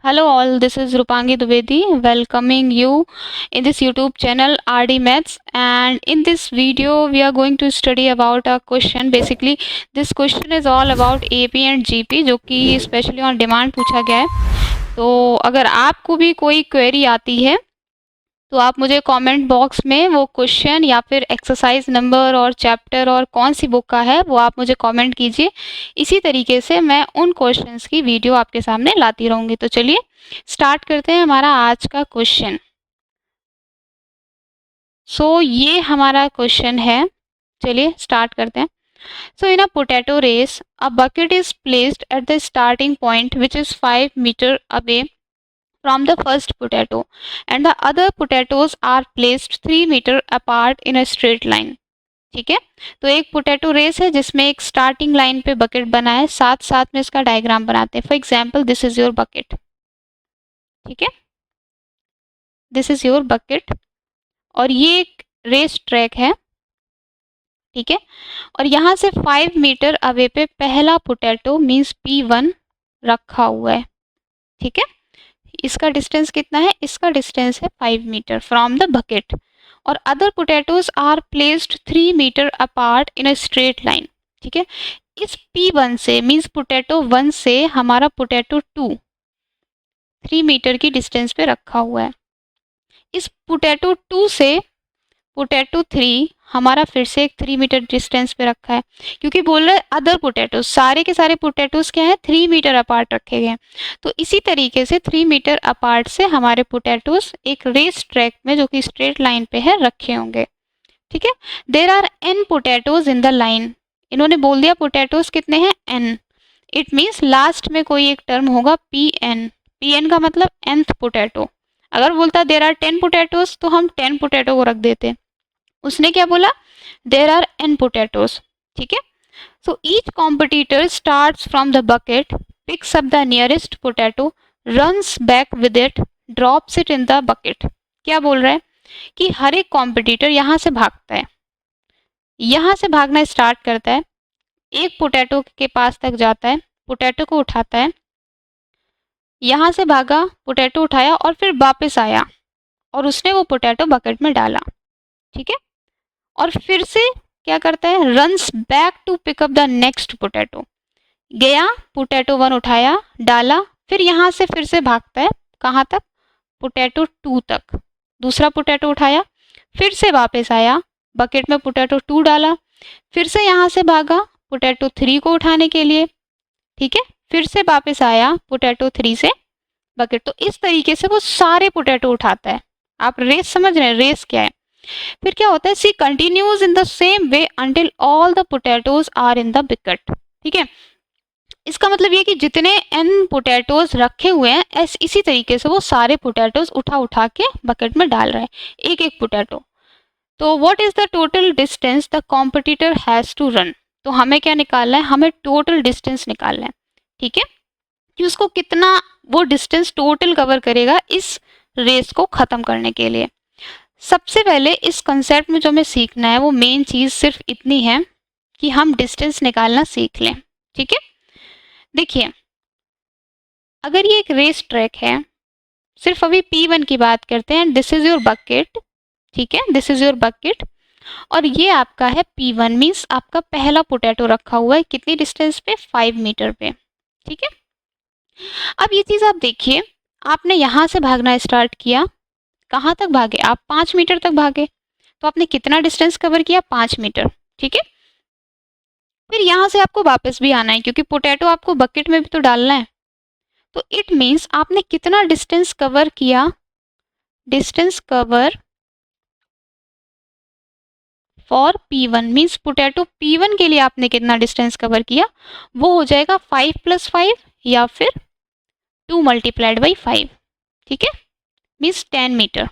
Hello all, this is Rupangi Dubedi welcoming you in this YouTube channel RD Maths, and in this video we are going to study about a question. Basically this question is all about AP and GP जो कि specially on demand पूछा गया है। तो अगर आपको भी कोई क्वेरी आती है तो आप मुझे कमेंट बॉक्स में वो क्वेश्चन या फिर एक्सरसाइज नंबर और चैप्टर और कौन सी बुक का है वो आप मुझे कमेंट कीजिए। इसी तरीके से मैं उन क्वेश्चंस की वीडियो आपके सामने लाती रहूँगी। तो चलिए स्टार्ट करते हैं हमारा आज का क्वेश्चन। ये हमारा क्वेश्चन है, चलिए स्टार्ट करते हैं। In a potato race, a bucket is placed at the starting point which is 5 meter away from the first potato and the other potatoes are placed 3 meter apart in a straight line। ठीक है, तो एक potato race है जिसमें एक starting line पे bucket बना है, साथ साथ में इसका डायग्राम बनाते हैं। For example this is your bucket, ठीक है, दिस इज योर बकेट और ये एक रेस ट्रैक है, ठीक है। और यहाँ से 5 मीटर अवे पे पहला पोटैटो मीन्स P1 रखा हुआ है, ठीक है। इसका डिस्टेंस कितना है? इसका डिस्टेंस है 5 मीटर फ्रॉम द बकेट और other potatoes are placed 3 metre apart in a straight line, ठीक है। इस P1 से मीन्स पोटैटो 1 से हमारा पोटैटो 2 3 मीटर की डिस्टेंस पे रखा हुआ है। इस पोटैटो 2 से पोटैटो 3 हमारा फिर से एक 3 मीटर डिस्टेंस पे रखा है, क्योंकि बोल रहे अदर पोटैटोज, सारे के सारे पोटैटोज क्या है? 3 मीटर अपार्ट रखे गए। तो इसी तरीके से 3 मीटर अपार्ट से हमारे पोटैटोज एक रेस ट्रैक में जो कि स्ट्रेट लाइन पे है रखे होंगे, ठीक है। There are n potatoes in the line, इन्होंने बोल दिया पोटैटोज कितने हैं? n। इट मीन्स लास्ट में कोई एक टर्म होगा Pn, Pn का मतलब nth पोटैटो। अगर बोलता देर आर 10 पोटैटोज तो हम 10 पोटैटो को रख देते। उसने क्या बोला? देर आर n पोटैटोज, ठीक है। So each competitor starts from the bucket, picks up the nearest potato, runs back with it, drops it in the bucket. क्या बोल रहा है कि हर एक कॉम्पिटिटर यहाँ से भागता है, यहाँ से भागना स्टार्ट करता है, एक पोटैटो के पास तक जाता है, पोटैटो को उठाता है, यहाँ से भागा, पोटैटो उठाया और फिर वापस आया और उसने वो पोटैटो बकेट में डाला, ठीक है। और फिर से क्या करता है? Runs back to pick up the next potato, गया, पोटैटो 1 उठाया, डाला, फिर यहाँ से फिर से भागता है, कहाँ तक? पोटैटो 2 तक, दूसरा पोटैटो उठाया, फिर से वापस आया, बकेट में पोटैटो 2 डाला, फिर से यहाँ से भागा पोटैटो 3 को उठाने के लिए, ठीक है, फिर से वापस आया पोटैटो 3 से बकेट। तो इस तरीके से वो सारे पोटैटो उठाता है। आप रेस समझ रहे हैं? रेस क्या है? फिर क्या होता है? She continues in the same way until all the potatoes are in the bucket, ठीक है। इसका मतलब ये कि जितने n पोटैटोज रखे हुए हैं इसी तरीके से वो सारे पोटैटोज उठा उठा के बकेट में डाल रहा है, एक एक पोटैटो। तो what is the total distance the competitor has to run? तो हमें क्या निकालना है? हमें टोटल डिस्टेंस निकालना है, ठीक है, कि उसको कितना वो डिस्टेंस टोटल कवर करेगा इस रेस को खत्म करने के लिए। सबसे पहले इस कंसेप्ट में जो हमें सीखना है वो मेन चीज़ सिर्फ इतनी है कि हम डिस्टेंस निकालना सीख लें, ठीक है। देखिए अगर ये एक रेस ट्रैक है, सिर्फ अभी P1 की बात करते हैं, दिस इज योर बकेट, ठीक है, दिस इज योर बकेट और ये आपका है P1 मीन्स आपका पहला पोटैटो रखा हुआ है कितनी डिस्टेंस पे? 5 मीटर पे, ठीक है। अब ये चीज़ आप देखिए, आपने यहाँ से भागना स्टार्ट किया, कहाँ तक भागे आप? 5 मीटर तक भागे, तो आपने कितना डिस्टेंस कवर किया? 5 मीटर, ठीक है। फिर यहाँ से आपको वापस भी आना है क्योंकि पोटैटो आपको बकेट में भी तो डालना है। तो इट मीन्स आपने कितना डिस्टेंस कवर किया? Distance cover for P1 means potato P1 के लिए आपने कितना डिस्टेंस कवर किया? वो हो जाएगा 5 + 5 या फिर 2 × 5, ठीक है, मीन्स 10 मीटर।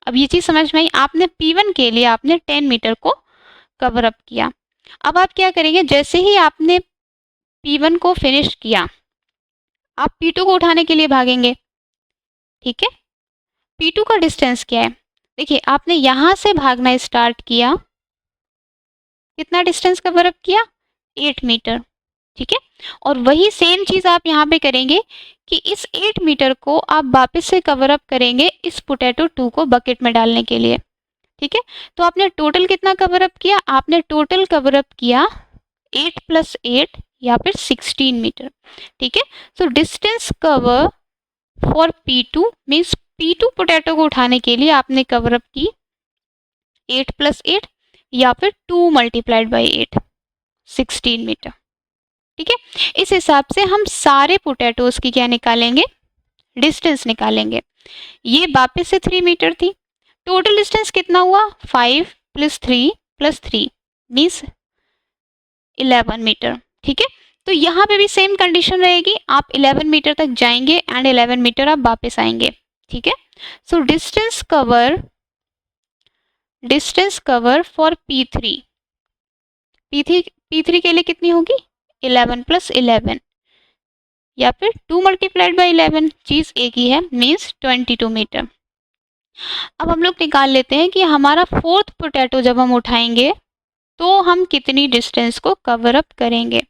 अब ये चीज़ समझ में आई? आपने P1 के लिए आपने 10 मीटर को कवर अप किया। अब आप क्या करेंगे? जैसे ही आपने P1 को फिनिश किया, आप P2 को उठाने के लिए भागेंगे, ठीक है। P2 का डिस्टेंस क्या है? देखिए आपने यहाँ से भागना स्टार्ट किया, कितना डिस्टेंस कवर अप किया? 8 मीटर, ठीक है। और वही सेम चीज़ आप यहाँ पे करेंगे कि इस 8 मीटर को आप वापस से कवर अप करेंगे इस पोटैटो 2 को बकेट में डालने के लिए। ठीक है, तो आपने टोटल कितना कवर अप किया? आपने टोटल कवर अप किया 8 + 8 या फिर 16 मीटर। ठीक है, so distance cover for P2 means P2 potato को उठाने के लिए आपने कवर अप की 8 + 8 या फिर 2 × 8 16 मीटर। ठीक है, इस हिसाब से हम सारे पोटैटोज की क्या निकालेंगे? डिस्टेंस निकालेंगे। ये वापस से 3 मीटर थी। टोटल डिस्टेंस कितना हुआ? 5 + 3 + 3 मीन्स 11 मीटर। ठीक है, तो यहाँ पे भी सेम कंडीशन रहेगी, आप 11 मीटर तक जाएंगे एंड 11 मीटर आप वापस आएंगे। ठीक है, so distance cover for P3 के लिए कितनी होगी? 11 + 11 या फिर 2 × 11, चीज एक ही है, मीन्स 22 मीटर। अब हम लोग निकाल लेते हैं कि हमारा फोर्थ पोटैटो जब हम उठाएंगे तो हम कितनी डिस्टेंस को कवर अप करेंगे।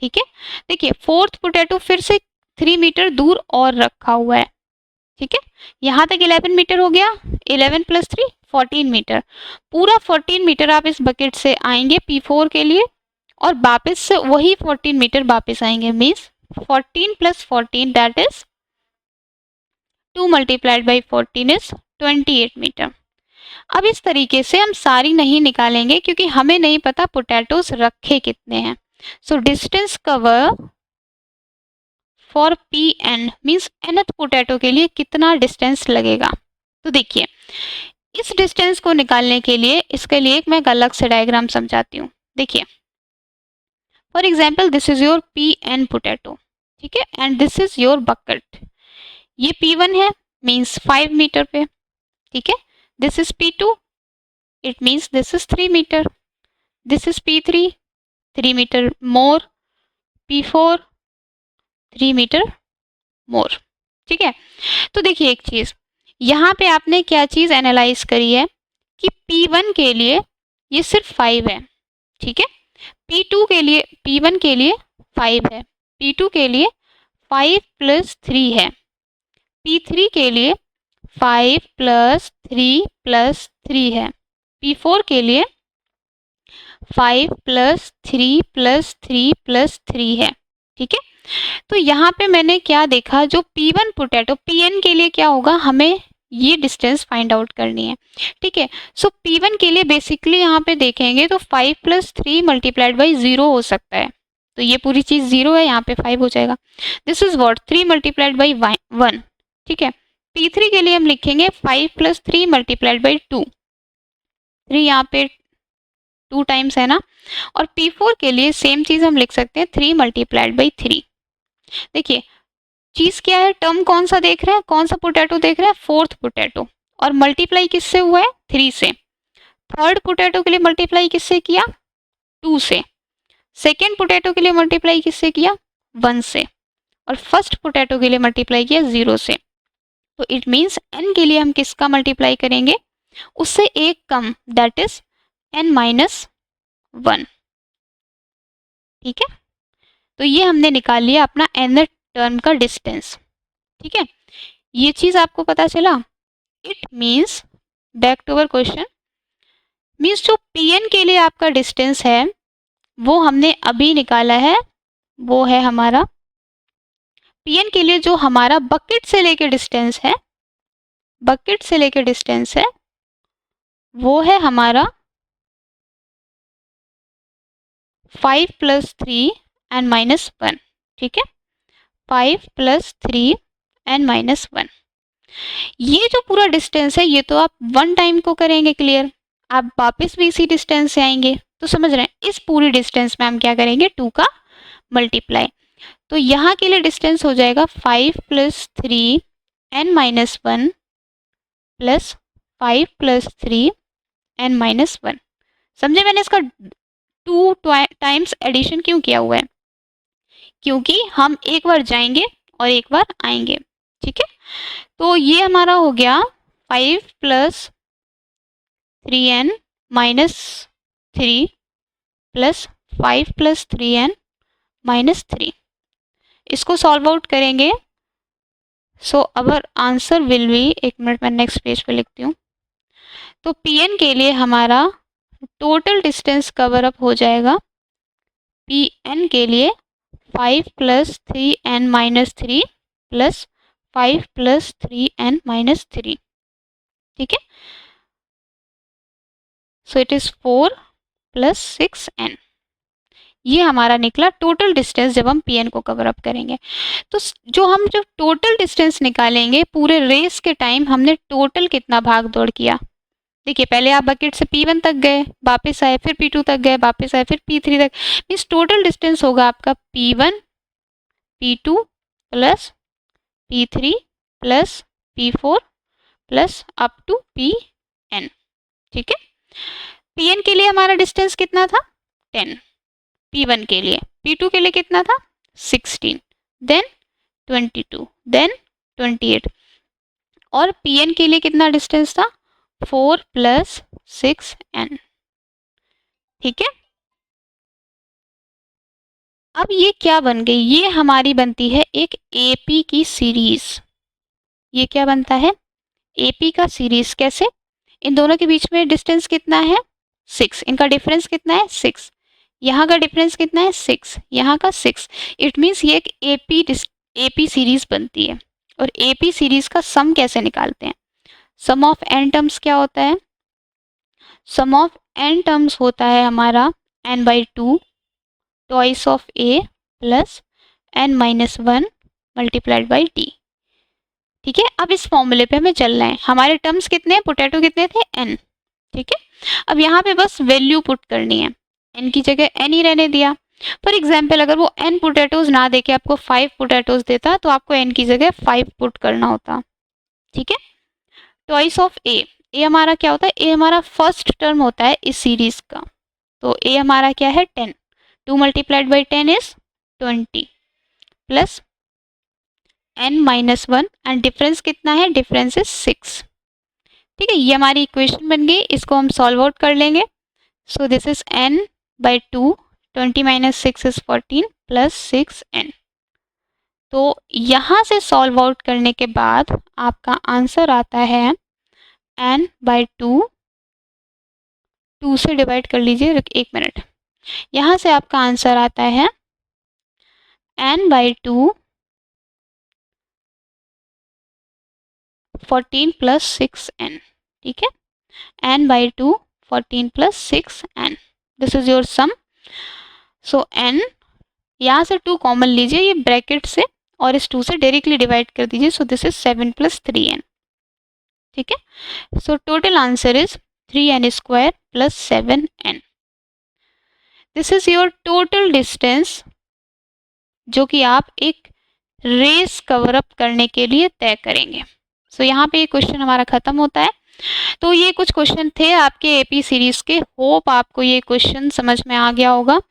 ठीक है, देखिए फोर्थ पोटैटो फिर से 3 मीटर दूर और रखा हुआ है। ठीक है, यहाँ तक 11 मीटर हो गया, 11 + 3 14 मीटर। पूरा 14 मीटर आप इस बकेट से आएंगे P4 के लिए और वापस से वही 14 मीटर वापस आएंगे, means 14 + 14 that is 2 × 14 is 28 metre. अब इस तरीके से हम सारी नहीं निकालेंगे क्योंकि हमें नहीं पता पोटैटोज रखे कितने हैं। So distance cover for Pn means nth potato के लिए कितना डिस्टेंस लगेगा। तो देखिए इस डिस्टेंस को निकालने के लिए इसके लिए मैं एक अलग से डायग्राम समझाती हूँ। देखिए for example this is your Pn potato. ठीक है, and this is your bucket. ये P1 है मीन्स 5 मीटर पे। ठीक है, this is P2 it means this is 3 metre. This is P3 3 metre more. P4 3 metre more. ठीक है, तो देखिए एक चीज यहाँ पे आपने क्या चीज एनालाइज करी है कि P1 के लिए ये सिर्फ 5 है। ठीक है, P2 के लिए P1 के लिए 5 है, P2 के लिए 5 + 3 है, P3 के लिए 5 + 3 + 3 है, P4 के लिए 5 + 3 + 3 + 3 है। ठीक है, तो यहाँ पे मैंने क्या देखा, जो P1 पोटैटो Pn के लिए क्या होगा, हमें ये डिस्टेंस फाइंड आउट करनी है। ठीक है, सो P1 के लिए बेसिकली यहाँ पे देखेंगे तो 5 + 3 × 0 हो सकता है, तो ये पूरी चीज 0 है, यहाँ पे 5 हो जाएगा। This is what 3 × 1। ठीक है, P3 के लिए हम लिखेंगे 5 + 3 × 2। 3 यहाँ पे 2 टाइम्स है ना, और P4 के लिए सेम चीज हम लिख सकते हैं 3 × 3। देखिए चीज क्या है, टर्म कौन सा देख रहे हैं, कौन सा पोटैटो देख रहे हैं, फोर्थ पोटैटो, और मल्टीप्लाई किससे हुआ है, 3 से। थर्ड पोटैटो के लिए मल्टीप्लाई किससे किया, 2 से। सेकेंड पोटैटो के लिए मल्टीप्लाई किससे किया, 1 से। और फर्स्ट पोटैटो के लिए मल्टीप्लाई किया 0 से। तो इट मीन्स n के लिए हम किसका मल्टीप्लाई करेंगे, उससे एक कम, दैट इज n - 1। ठीक है, तो ये हमने निकाल लिया अपना nth टर्म का डिस्टेंस। ठीक है, ये चीज आपको पता चला। It means back to our question, means जो Pn के लिए आपका डिस्टेंस है वो हमने अभी निकाला है, वो है हमारा Pn के लिए जो हमारा बकेट से लेके डिस्टेंस है, बकेट से लेके डिस्टेंस है वो है हमारा 5 + 3 and -1। ठीक है, 5 + 3 and -1। ये जो पूरा डिस्टेंस है ये तो आप 1 टाइम को करेंगे क्लियर, आप वापस भी इसी डिस्टेंस से आएंगे, तो समझ रहे हैं इस पूरी डिस्टेंस में हम क्या करेंगे, 2 का मल्टीप्लाई। तो यहाँ के लिए डिस्टेंस हो जाएगा 5 + 3 n - 1 + 5 + 3 n - 1। समझे मैंने इसका 2 टाइम्स एडिशन क्यों किया हुआ है, क्योंकि हम एक बार जाएंगे और एक बार आएंगे। ठीक है, तो ये हमारा हो गया 5 + 3n - 3 + 5 + 3n - 3। इसको सॉल्व आउट करेंगे। सो अवर आंसर विल बी, एक मिनट मैं नेक्स्ट पेज पे लिखती हूँ। तो Pn के लिए हमारा टोटल डिस्टेंस कवर अप हो जाएगा Pn के लिए 5 + 3n - 3 + 5 + 3n - 3। ठीक है, सो इट इज 4 + 6n। ये हमारा निकला टोटल डिस्टेंस जब हम Pn को कवर अप करेंगे। तो जो टोटल डिस्टेंस निकालेंगे पूरे रेस के टाइम हमने टोटल कितना भाग दौड़ किया। देखिए पहले आप बकेट से P1 तक गए, वापस आए, फिर P2 तक गए, वापस आए, फिर P3 तक। मीन्स टोटल डिस्टेंस होगा आपका P1 P2 + P3 + P4 + up to Pn। ठीक है, Pn के लिए हमारा डिस्टेंस कितना था 10, P1 के लिए, P2 के लिए कितना था 16, देन 22, देन 28, और Pn के लिए कितना डिस्टेंस था 4 + 6n। ठीक है, अब ये क्या बन गई, ये हमारी बनती है एक AP की सीरीज। ये क्या बनता है AP का सीरीज। कैसे, इन दोनों के बीच में डिस्टेंस कितना है 6, इनका डिफरेंस कितना है 6, यहाँ का डिफरेंस कितना है 6, यहाँ का 6। इट मीन्स ये एक AP सीरीज बनती है। और AP सीरीज का सम कैसे निकालते हैं, सम ऑफ n टर्म्स क्या होता है, सम ऑफ n टर्म्स होता है हमारा n/2 twice of A + n - 1 × d। ठीक है, अब इस फॉर्मूले पे हमें चलना है। हमारे टर्म्स कितने हैं, पोटैटो कितने थे n। ठीक है, अब यहाँ पे बस वैल्यू पुट करनी है, n की जगह n ही रहने दिया। फॉर एग्जाम्पल अगर वो n पोटैटोज ना देके आपको 5 पोटैटोज देता तो आपको n की जगह 5 पुट करना होता। ठीक है, ट्वाइस ऑफ A, A हमारा क्या होता है, A हमारा फर्स्ट टर्म होता है इस सीरीज का। तो A हमारा क्या है 10, 2 × 10 इज 20 + n - 1 एंड डिफरेंस कितना है, डिफरेंस इज 6। ठीक है, ये हमारी इक्वेशन बन गई, इसको हम सॉल्व आउट कर लेंगे। So this is n/2, 20 - 6 is 14 + 6n। तो यहाँ से सॉल्व आउट करने के बाद आपका आंसर आता है n/2, 2 से डिवाइड कर लीजिए, एक मिनट, यहाँ से आपका आंसर आता है n/2 14 + 6n। ठीक है, n/2 14 + 6n, this is your sum. So n, यहाँ से 2 कॉमन लीजिए ये ब्रैकेट से, और इस 2 से डायरेक्टली डिवाइड कर दीजिए। So this is 7 + 3n। ठीक है, so total answer is 3n² + 7n। This is your total distance जो कि आप एक रेस कवर अप करने के लिए तय करेंगे। सो यहाँ पे ये क्वेश्चन हमारा खत्म होता है। तो ये कुछ क्वेश्चन थे आपके AP सीरीज के। होप आपको ये क्वेश्चन समझ में आ गया होगा।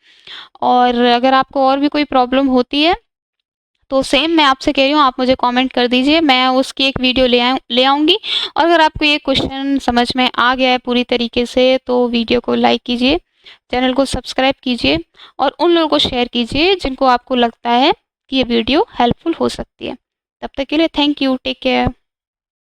और अगर आपको और भी कोई प्रॉब्लम होती है तो सेम मैं आपसे कह रही हूँ, आप मुझे कमेंट कर दीजिए, मैं उसकी एक वीडियो ले आऊँगी। और अगर आपको ये क्वेश्चन समझ में आ गया है पूरी तरीके से तो वीडियो को लाइक कीजिए, चैनल को सब्सक्राइब कीजिए और उन लोगों को शेयर कीजिए जिनको आपको लगता है कि ये वीडियो हेल्पफुल हो सकती है। तब तक के लिए थैंक यू, टेक केयर।